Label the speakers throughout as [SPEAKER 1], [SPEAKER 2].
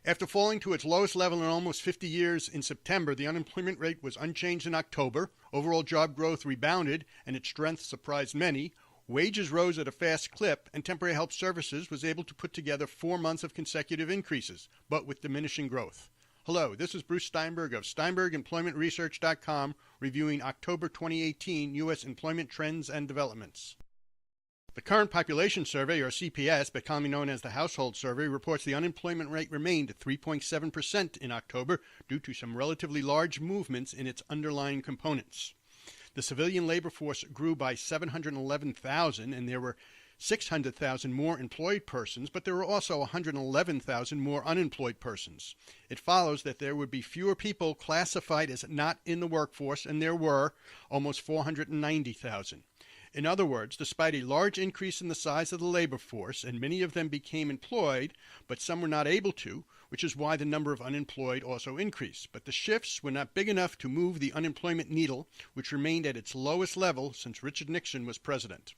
[SPEAKER 1] After falling to its lowest level in almost 50 years in September, the unemployment rate was unchanged in October. Overall job growth rebounded, and its strength surprised many. Wages rose at a fast clip, and Temporary Help Services was able to put together 4 months of consecutive increases, but with diminishing growth. Hello, this is Bruce Steinberg of SteinbergEmploymentResearch.com reviewing October 2018 U.S. employment trends and developments. The Current Population Survey, or CPS, but commonly known as the Household Survey, reports the unemployment rate remained at 3.7% in October due to some relatively large movements in its underlying components. The civilian labor force grew by 711,000, and there were 600,000 more employed persons, but there were also 111,000 more unemployed persons. It follows that there would be fewer people classified as not in the workforce, and there were almost 490,000. In other words, despite a large increase in the size of the labor force, and many of them became employed, but some were not able to, which is why the number of unemployed also increased. But the shifts were not big enough to move the unemployment needle, which remained at its lowest level since Richard Nixon was president.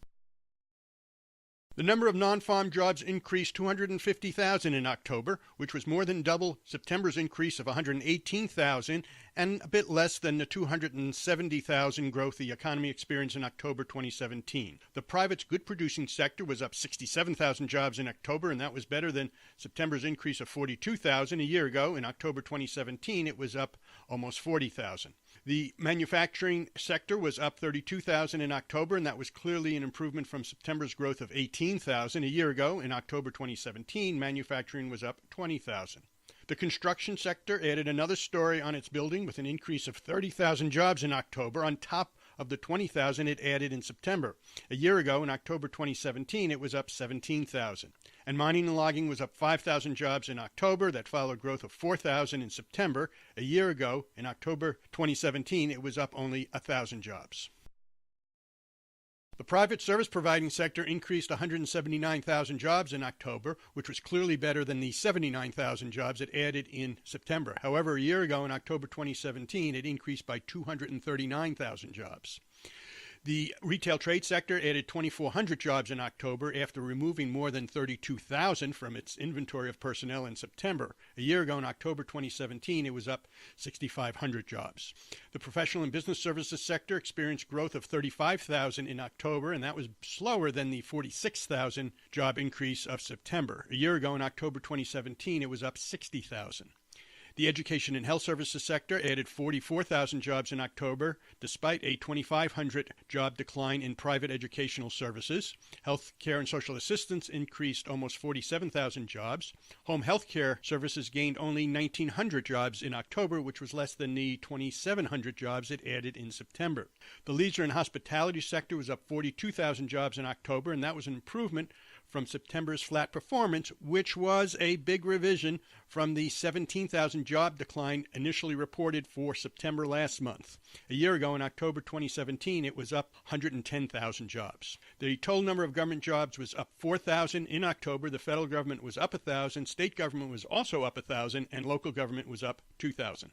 [SPEAKER 1] The number of non-farm jobs increased 250,000 in October, which was more than double September's increase of 118,000 and a bit less than the 270,000 growth the economy experienced in October 2017. The private good-producing sector was up 67,000 jobs in October, and that was better than September's increase of 42,000 a year ago. In October 2017, it was up almost 40,000. The manufacturing sector was up 32,000 in October, and that was clearly an improvement from September's growth of 18,000 a year ago. In October 2017, manufacturing was up 20,000. The construction sector added another story on its building with an increase of 30,000 jobs in October on top of the 20,000 it added in September. A year ago, in October 2017, it was up 17,000. And mining and logging was up 5,000 jobs in October. That followed growth of 4,000 in September. A year ago, in October 2017, it was up only 1,000 jobs. The private service providing sector increased 179,000 jobs in October, which was clearly better than the 79,000 jobs it added in September. However, a year ago in October 2017, it increased by 239,000 jobs. The retail trade sector added 2,400 jobs in October after removing more than 32,000 from its inventory of personnel in September. A year ago, in October 2017, it was up 6,500 jobs. The professional and business services sector experienced growth of 35,000 in October, and that was slower than the 46,000 job increase of September. A year ago, in October 2017, it was up 60,000. The education and health services sector added 44,000 jobs in October, despite a 2,500 job decline in private educational services. Health care and social assistance increased almost 47,000 jobs. Home health care services gained only 1,900 jobs in October, which was less than the 2,700 jobs it added in September. The leisure and hospitality sector was up 42,000 jobs in October, and that was an improvement from September's flat performance, which was a big revision from the 17,000 job decline initially reported for September last month. A year ago, in October 2017, it was up 110,000 jobs. The total number of government jobs was up 4,000 in October. The federal government was up 1,000, state government was also up 1,000, and local government was up 2,000.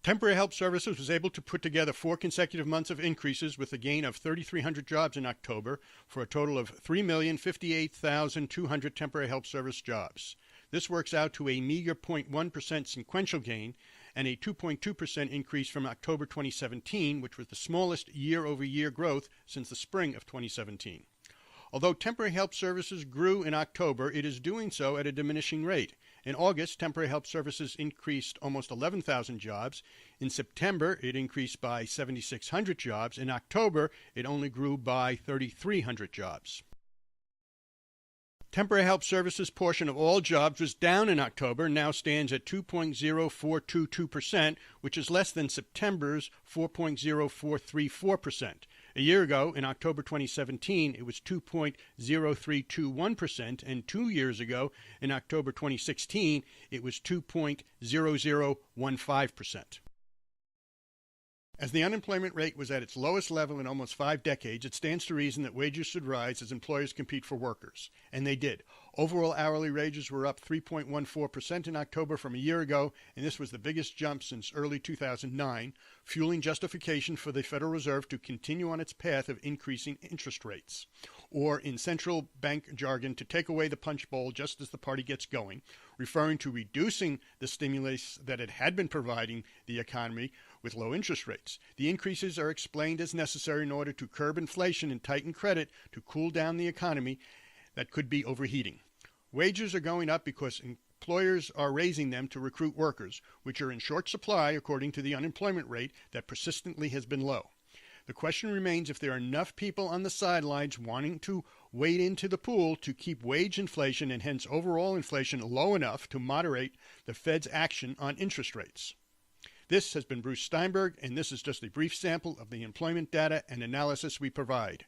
[SPEAKER 1] Temporary Help Services was able to put together 4 consecutive months of increases with a gain of 3,300 jobs in October for a total of 3,058,200 Temporary Help Service jobs. This works out to a meager 0.1% sequential gain and a 2.2% increase from October 2017, which was the smallest year-over-year growth since the spring of 2017. Although Temporary Help Services grew in October, it is doing so at a diminishing rate. In August, Temporary Help Services increased almost 11,000 jobs. In September, it increased by 7,600 jobs. In October, it only grew by 3,300 jobs. Temporary Help Services portion of all jobs was down in October and now stands at 2.0422%, which is less than September's 4.0434%. A year ago, in October 2017, it was 2.0321%, and 2 years ago, in October 2016, it was 2.0015%. As the unemployment rate was at its lowest level in almost 5 decades, it stands to reason that wages should rise as employers compete for workers. And they did. Overall hourly wages were up 3.14% in October from a year ago, and this was the biggest jump since early 2009, fueling justification for the Federal Reserve to continue on its path of increasing interest rates. Or, in central bank jargon, to take away the punch bowl just as the party gets going, referring to reducing the stimulus that it had been providing the economy with low interest rates. The increases are explained as necessary in order to curb inflation and tighten credit to cool down the economy that could be overheating. Wages are going up because employers are raising them to recruit workers, which are in short supply according to the unemployment rate that persistently has been low. The question remains if there are enough people on the sidelines wanting to wade into the pool to keep wage inflation and hence overall inflation low enough to moderate the Fed's action on interest rates. This has been Bruce Steinberg, and this is just a brief sample of the employment data and analysis we provide.